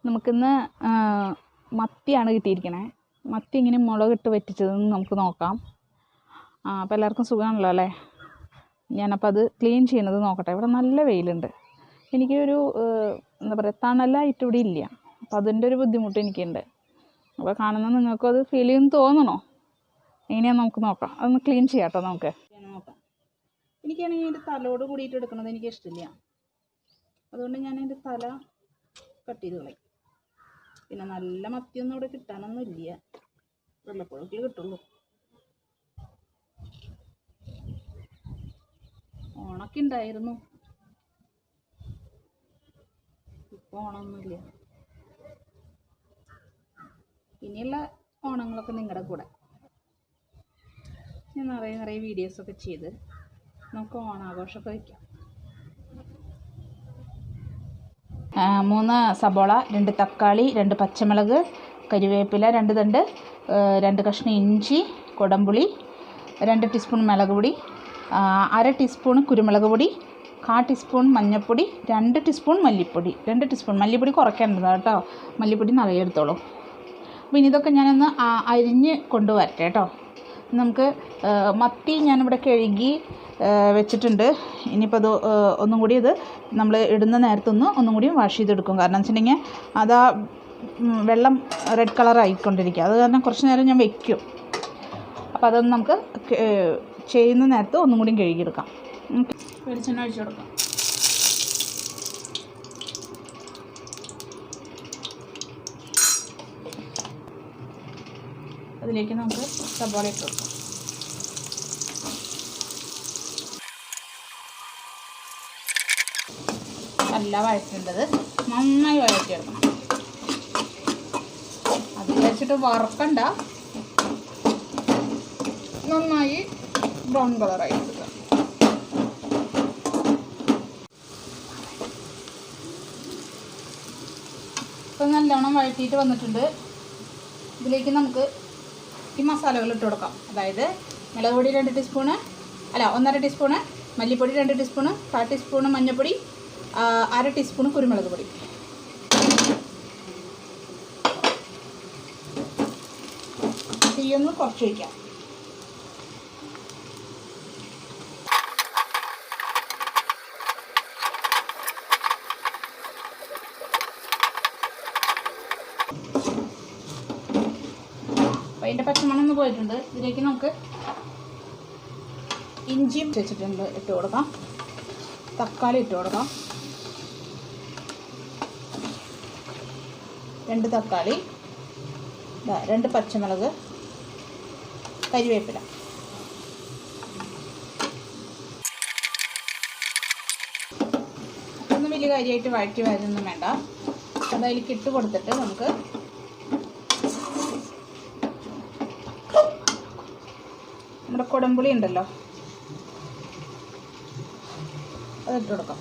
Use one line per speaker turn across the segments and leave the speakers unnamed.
നമുക്കിന്ന് മത്തിയാണ് കിട്ടിയിരിക്കണേ. മത്തി ഇങ്ങനെ മുളകിട്ട് വറ്റിച്ചതെന്ന് നമുക്ക് നോക്കാം. അപ്പോൾ എല്ലാവർക്കും സുഖമാണല്ലോ അല്ലേ? ഞാനപ്പോൾ അത് ക്ലീൻ ചെയ്യണത് നോക്കട്ടെ. ഇവിടെ നല്ല വെയിലുണ്ട്. എനിക്കൊരു എന്താ പറയുക, തണലായിട്ട് ഇവിടെ ഇല്ല. അപ്പോൾ അതിൻ്റെ ഒരു ബുദ്ധിമുട്ട് എനിക്കുണ്ട്. അപ്പോൾ കാണുന്ന നിങ്ങൾക്കും അത് ഫീൽ ചെയ്യുമെന്ന് തോന്നണോ? എങ്ങനെയാണെന്ന് നമുക്ക് നോക്കാം. അതൊന്ന് ക്ലീൻ ചെയ്യാം കേട്ടോ. നമുക്ക് നോക്കാം. എനിക്കാണെങ്കിൽ എൻ്റെ തലയോട് കൂടിയിട്ട് എടുക്കണത് എനിക്ക് ഇഷ്ടമില്ല. അതുകൊണ്ട് ഞാൻ എൻ്റെ തല കട്ട് ചെയ്ത് കളയും. പിന്നെ നല്ല മത്തിയൊന്നും ഇവിടെ കിട്ടാനൊന്നും ഇല്ല. വെള്ളപ്പുഴക്കേ കിട്ടുള്ളൂ. ഓണൊക്കെ ഉണ്ടായിരുന്നു. ഇപ്പോൾ ഓണമൊന്നുമില്ല. ഇനിയുള്ള ഓണങ്ങളൊക്കെ നിങ്ങളുടെ കൂടെ ഞാൻ നിറയെ വീഡിയോസൊക്കെ ചെയ്ത് നമുക്ക് ഓണാഘോഷമൊക്കെ വയ്ക്കാം. 3 സബോള, 2 തക്കാളി, 2 പച്ചമുളക്, കരിവേപ്പില 2 തണ്ട്, 2 കഷ്ണം ഇഞ്ചി, കുടംപുളി, 2 ടീസ്പൂൺ മുളക് പൊടി, 1/2 ടീസ്പൂൺ കുരുമുളക് പൊടി, 1/4 ടീസ്പൂൺ മഞ്ഞൾപ്പൊടി, 2 ടീസ്പൂൺ മല്ലിപ്പൊടി. 2 ടീസ്പൂൺ മല്ലിപ്പൊടി കുറയ്ക്കേണ്ടതാണ് കേട്ടോ. മല്ലിപ്പൊടി നിറയെ എടുത്തോളൂ. അപ്പോൾ ഇനി ഇതൊക്കെ ഞാനൊന്ന് അരിഞ്ഞ് കൊണ്ടുവരട്ടെ കേട്ടോ. നമുക്ക് മത്തി ഞാനിവിടെ കഴുകി വെച്ചിട്ടുണ്ട്. ഇനിയിപ്പോൾ അത് ഒന്നും കൂടി ഇത് നമ്മൾ ഇടുന്ന നേരത്തൊന്ന് ഒന്നും കൂടി വാഷ് ചെയ്തെടുക്കും. കാരണം എന്ന് വെച്ചിട്ടുണ്ടെങ്കിൽ അതാ വെള്ളം റെഡ് കളർ ആയിക്കൊണ്ടിരിക്കുക. അത് കാരണം കുറച്ച് നേരം ഞാൻ വയ്ക്കും. അപ്പോൾ അതൊന്ന് നമുക്ക് ചെയ്യുന്ന നേരത്ത് ഒന്നും കൂടി കഴുകിയെടുക്കാം. വെളിച്ചെണ്ണ ഒഴിച്ചു കൊടുക്കാം. അതിലേക്ക് നമുക്ക് സബോള ഇട്ട് കൊടുക്കാം. നല്ല വഴറ്റേണ്ടത്, നന്നായി വഴറ്റിയെടുക്കണം. അത് വെച്ചിട്ട് വറക്കണ്ട, നന്നായി ബ്രൗൺ കളറായി എടുക്കുക. ഇപ്പം നല്ലോണം വഴറ്റിയിട്ട് വന്നിട്ടുണ്ട്. ഇതിലേക്ക് നമുക്ക് ഈ മസാലകൾ ഇട്ട് കൊടുക്കാം. അതായത് മുളക് പൊടി 2 ടീസ്പൂണ്, 1/2 ടീസ്പൂണ്, മല്ലിപ്പൊടി 2 ടീസ്പൂണ്, 1/4 ടീസ്പൂണ് മഞ്ഞൾപ്പൊടി, 1/2 ടീസ്പൂണ് കുരുമുളക് പൊടി. തീയൊന്ന് കുറച്ച് വയ്ക്കാം. അതിൻ്റെ പച്ചമണം ഒന്ന് പോയിട്ടുണ്ട്. ഇതിലേക്ക് നമുക്ക് ഇഞ്ചിയും വെച്ചിട്ടുണ്ട് ഇട്ട് കൊടുക്കാം. തക്കാളി ഇട്ട് കൊടുക്കാം. 2 തക്കാളി, 2 പച്ചമുളക്, കരിവേപ്പില. ഒന്നും വലിയ കാര്യമായിട്ട് വഴറ്റി വരുന്നൊന്നും വേണ്ട. അതതിലേക്ക് ഇട്ട് കൊടുത്തിട്ട് നമുക്ക് നമ്മുടെ കുടംപുളി ഉണ്ടല്ലോ അതിട്ട് കൊടുക്കാം.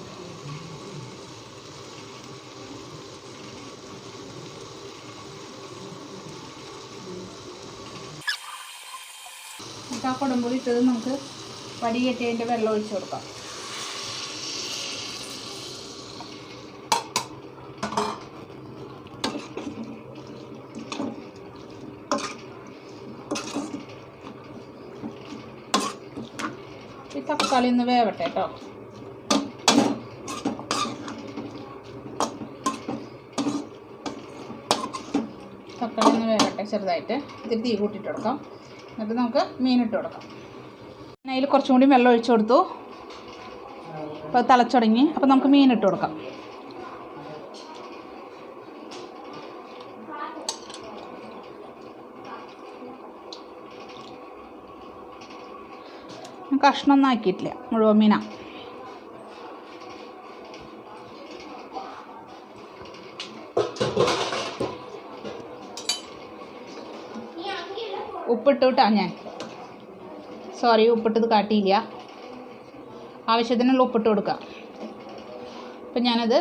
ആ കുടംപുളി ഇട്ടത് നമുക്ക് വടികെട്ടി അതിൻ്റെ വെള്ളം ഒഴിച്ച് കൊടുക്കാം. ഈ തക്കാളി ഒന്ന് വേവട്ടെ കേട്ടോ. തക്കാളി ഒന്ന് വേവട്ടെ ചെറുതായിട്ട്. ഇത്തിരി തീ കൂട്ടിയിട്ട് കൊടുക്കാം. എന്നിട്ട് നമുക്ക് മീനിട്ട് കൊടുക്കാം. അതിൽ കുറച്ചും കൂടി വെള്ളം ഒഴിച്ചു കൊടുത്തു. അപ്പോൾ അത് തിളച്ച് തുടങ്ങി. അപ്പോൾ നമുക്ക് മീനിട്ട് കൊടുക്കാം. കഷ്ണമൊന്നും ആക്കിയിട്ടില്ല, മുഴുവൻ മീനാ. ഉപ്പിട്ട് കിട്ടാം ഞാൻ. സോറി, ഉപ്പിട്ടത് കാട്ടിയില്ല. ആവശ്യത്തിനുള്ള ഉപ്പിട്ട് കൊടുക്കാം. അപ്പം ഞാനത്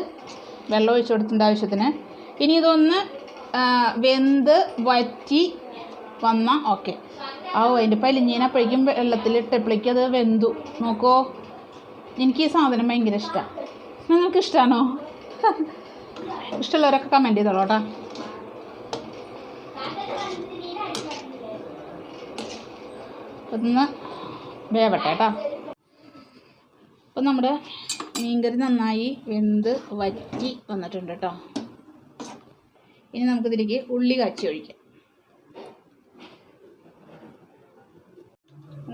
വെള്ളം ഒഴിച്ച് കൊടുത്തിട്ടുണ്ട് ആവശ്യത്തിന്. ഇനി ഇതൊന്ന് വെന്ത് വറ്റി വന്നാൽ ഓക്കെ. അതിൻ്റെ പലിഞ്ഞീനപ്പോഴേക്കും വെള്ളത്തിലിട്ടപ്പോഴേക്കും അത് വെന്തു. നോക്കൂ, എനിക്ക് ഈ സാധനം ഭയങ്കര ഇഷ്ടമാണ്. നിങ്ങൾക്ക് ഇഷ്ടമാണോ? ഇഷ്ടമുള്ളവരൊക്കെ കമൻറ്റ് ചെയ്തോളൂ കേട്ടോ. ഒന്ന് വേവട്ടെ കേട്ടോ. അപ്പം നമ്മുടെ മീൻകറി നന്നായി വെന്ത് വറ്റി വന്നിട്ടുണ്ട് കേട്ടോ. ഇനി നമുക്കിതിലേക്ക് ഉള്ളി കാച്ചി ഒഴിക്കാം.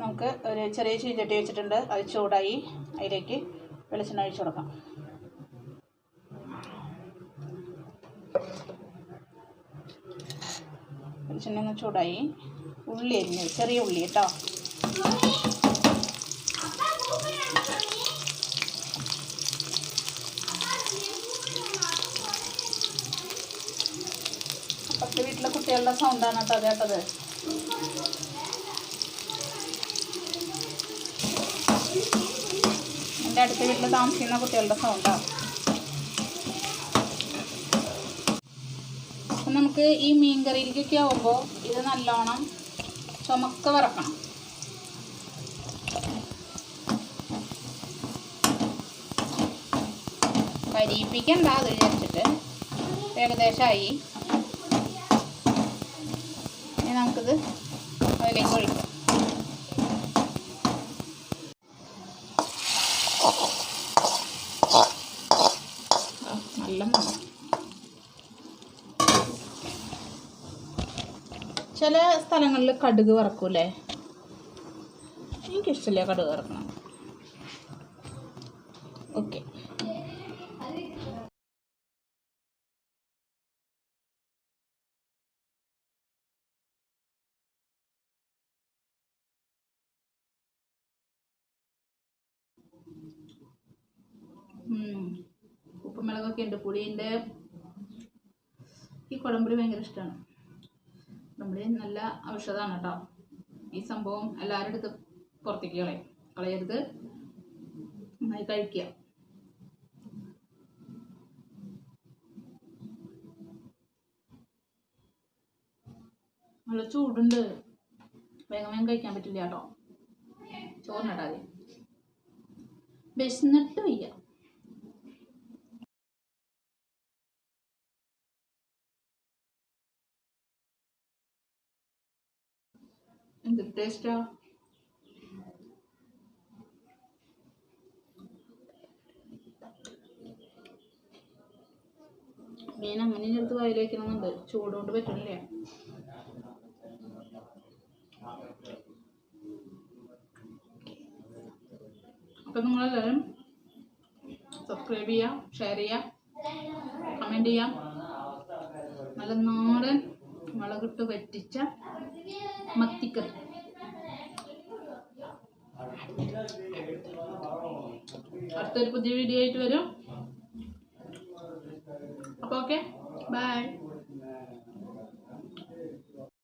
നമുക്ക് ഒരു ചെറിയ ചീഞ്ചട്ടി വെച്ചിട്ടുണ്ട്. അത് ചൂടായി അതിലേക്ക് വെളിച്ചെണ്ണ ഒഴിച്ചു കൊടുക്കാം. വെളിച്ചെണ്ണ ഒന്ന് ചൂടായി ഉള്ളി അരിഞ്ഞത്, ചെറിയ ഉള്ളി കേട്ടോ. അപ്പുറത്തെ വീട്ടിലെ കുട്ടികളുടെ സൗണ്ടാണ് കേട്ടോ കേട്ടത്. എൻ്റെ അടുത്ത വീട്ടിൽ താമസിക്കുന്ന കുട്ടികളുടെ സൗണ്ടാണ്. അപ്പം നമുക്ക് ഈ മീൻ കറിയിലേക്കൊക്കെ ആവുമ്പോൾ ഇത് നല്ലോണം ചുമക്ക വറക്കണം. കരിയിപ്പിക്കണ്ട, അത് വിചാരിച്ചിട്ട് ഏകദേശമായി. ഇനി നമുക്കിത് അതിലേക്ക് ഒഴിക്കാം. നല്ല മണം. ചില സ്ഥലങ്ങളിൽ കടുക് വറക്കൂലേ, എനിക്കിഷ്ടമില്ല കടുക് വറക്കണം. ഓക്കെ, ഉപ്പും മുളകൊക്കെ ഉണ്ട്. പുളിയുണ്ട്. ഈ കുടംപുളി ഭയങ്കര ഇഷ്ടമാണ്. കുടംപുളി നല്ല ഔഷധമാണ് കേട്ടോ. ഈ സംഭവം എല്ലാവരുടെ അടുത്ത് പുറത്തേക്ക് കളയരുത്, നന്നായി കഴിക്കുക. നല്ല ചൂടുണ്ട്, വേഗം വേഗം കഴിക്കാൻ പറ്റില്ല കേട്ടോ. ചോറിനിടാതെ വിശന്നിട്ട് വയ്യ. എന്ത് ടേസ്റ്റാ. മീൻ അങ്ങനെ എടുത്ത് വായിൽ വയ്ക്കണമെന്നുണ്ട്, ചൂടുകൊണ്ട് പറ്റണില്ലേ. അപ്പം നിങ്ങളെല്ലാവരും സബ്സ്ക്രൈബ് ചെയ്യാം, ഷെയർ ചെയ്യാം, കമൻറ്റ് ചെയ്യാം. നല്ല നാടൻ മുളകിട്ട് വറ്റിച്ച മത്തിക്കറി. അടുത്തൊരു പുതിയ വീഡിയോ ആയിട്ട് വരും. അപ്പോൾ ഓക്കെ, ബൈ.